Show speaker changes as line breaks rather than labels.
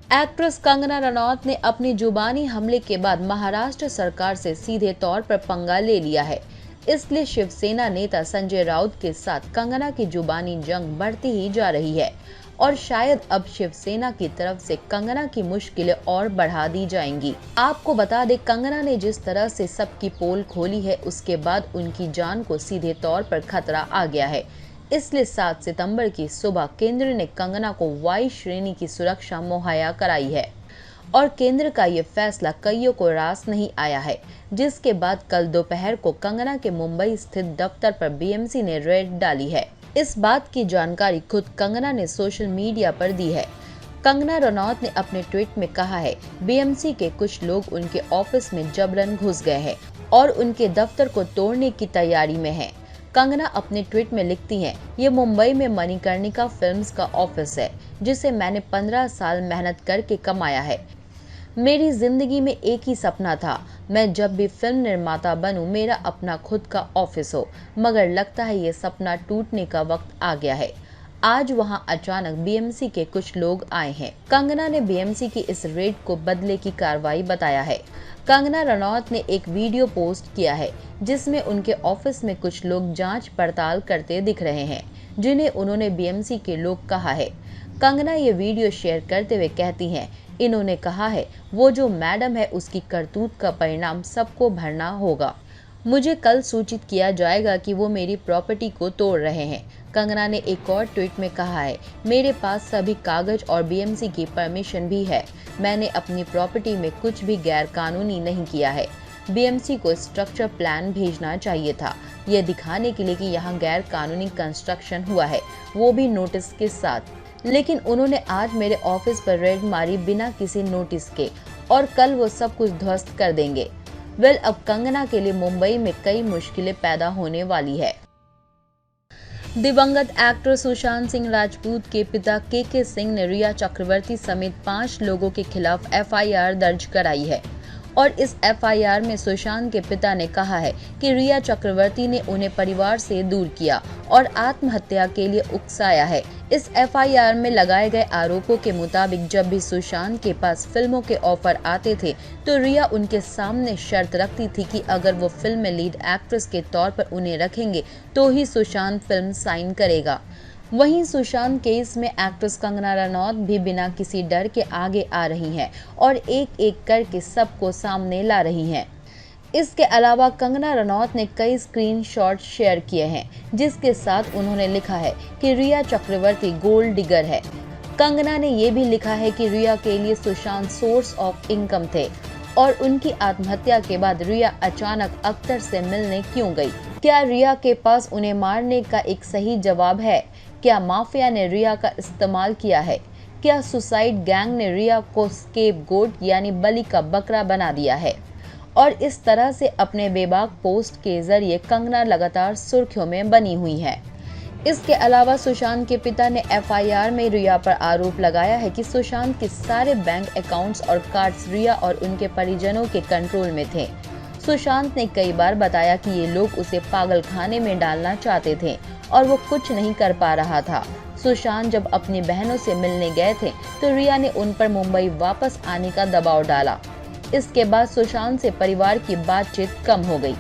Actress Kangana Ranaut ने अपनी जुबानी हमले के बाद महाराष्ट्र सरकार से सीधे तौर पर पंगा ले लिया है। इसलिए शिवसेना नेता संजय राउत के साथ कंगना की जुबानी जंग बढ़ती ही जा रही है और शायद अब शिवसेना की तरफ से कंगना की मुश्किलें और बढ़ा दी जाएंगी। आपको बता दें, कंगना ने जिस तरह से सबकी पोल खोली है, उसके बाद उनकी जान को सीधे तौर पर खतरा आ गया है। इसलिए 7 सितंबर की सुबह केंद्र ने कंगना को वाई श्रेणी की सुरक्षा मुहैया कराई है और केंद्र का ये फैसला कईयों को रास नहीं आया है, जिसके बाद कल दोपहर को कंगना के मुंबई स्थित दफ्तर पर बीएमसी ने रेड डाली है। इस बात की जानकारी खुद कंगना ने सोशल मीडिया पर दी है। कंगना रनौत ने अपने ट्वीट में कहा है, बीएमसी के कुछ लोग उनके ऑफिस में जबरन घुस गए हैं और उनके दफ्तर को तोड़ने की तैयारी में हैं। कंगना अपने ट्वीट में लिखती हैं, ये मुंबई में मणिकर्णिका फिल्म्स का ऑफिस है, जिसे मैंने 15 साल मेहनत करके कमाया है। मेरी जिंदगी में एक ही सपना था, मैं जब भी फिल्म निर्माता बनूं, मेरा अपना खुद का ऑफिस हो, मगर लगता है ये सपना टूटने का वक्त आ गया है। आज वहां अचानक बीएमसी के कुछ लोग आए हैं। कंगना ने बीएमसी की इस रेड को बदले की कार्रवाई बताया है। कंगना रनौत ने एक वीडियो पोस्ट किया है, जिसमें उनके ऑफिस में कुछ लोग जांच पड़ताल करते दिख रहे हैं, जिन्हें उन्होंने बीएमसी के लोग कहा है। कंगना ये वीडियो शेयर करते हुए कहती हैं, इन्होंने कहा है वो जो मैडम है उसकी करतूत का परिणाम सबको भरना होगा। मुझे कल सूचित किया जाएगा कि वो मेरी प्रॉपर्टी को तोड़ रहे हैं। कंगना ने एक और ट्वीट में कहा है, मेरे पास सभी कागज और बीएमसी की परमिशन भी है। मैंने अपनी प्रॉपर्टी में कुछ भी गैर कानूनी नहीं किया है। बीएमसी को स्ट्रक्चर प्लान भेजना चाहिए था, ये दिखाने के लिए कि यहाँ गैर कानूनी कंस्ट्रक्शन हुआ है, वो भी नोटिस के साथ। लेकिन उन्होंने आज मेरे ऑफिस पर रेड मारी बिना किसी नोटिस के, और कल वो सब कुछ ध्वस्त कर देंगे। अब कंगना के लिए मुंबई में कई मुश्किलें पैदा होने वाली है। दिवंगत एक्टर सुशांत सिंह राजपूत के पिता के सिंह ने रिया चक्रवर्ती समेत 5 लोगों के खिलाफ एफआईआर दर्ज कराई है और इस एफआईआर में सुशांत के पिता ने कहा है कि रिया चक्रवर्ती ने उन्हें परिवार से दूर किया और आत्महत्या के लिए उकसाया है। इस एफआईआर में लगाए गए आरोपों के मुताबिक जब भी सुशांत के पास फिल्मों के ऑफर आते थे तो रिया उनके सामने शर्त रखती थी कि अगर वो फिल्म में लीड एक्ट्रेस के तौर पर उन्हें रखेंगे तो ही सुशांत फिल्म साइन करेगा। वहीं सुशांत केस में एक्ट्रेस कंगना रनौत भी बिना किसी डर के आगे आ रही हैं और एक एक करके सबको सामने ला रही हैं। इसके अलावा कंगना रनौत ने कई स्क्रीनशॉट शेयर किए हैं, जिसके साथ उन्होंने लिखा है कि रिया चक्रवर्ती गोल्ड डिगर है। कंगना ने ये भी लिखा है कि रिया के लिए सुशांत सोर्स ऑफ इनकम थे और उनकी आत्महत्या के बाद रिया अचानक अख्तर से मिलने क्यों गई। क्या रिया के पास उन्हें मारने का एक सही जवाब है? क्या माफिया ने रिया का इस्तेमाल किया है? क्या सुसाइड गैंग ने रिया को स्केपगोट यानी बलि का बकरा बना दिया है? और इस तरह से अपने बेबाक पोस्ट के जरिए कंगना लगातार सुर्खियों में बनी हुई है। इसके अलावा सुशांत के पिता ने एफआईआर में रिया पर आरोप लगाया है कि सुशांत के सारे बैंक अकाउंट्स और कार्ड्स रिया और उनके परिजनों के कंट्रोल में थे। सुशांत ने कई बार बताया कि ये लोग उसे पागल खाने में डालना चाहते थे और वो कुछ नहीं कर पा रहा था। सुशांत जब अपनी बहनों से मिलने गए थे तो रिया ने उन पर मुंबई वापस आने का दबाव डाला। इसके बाद सुशांत से परिवार की बातचीत कम हो गई।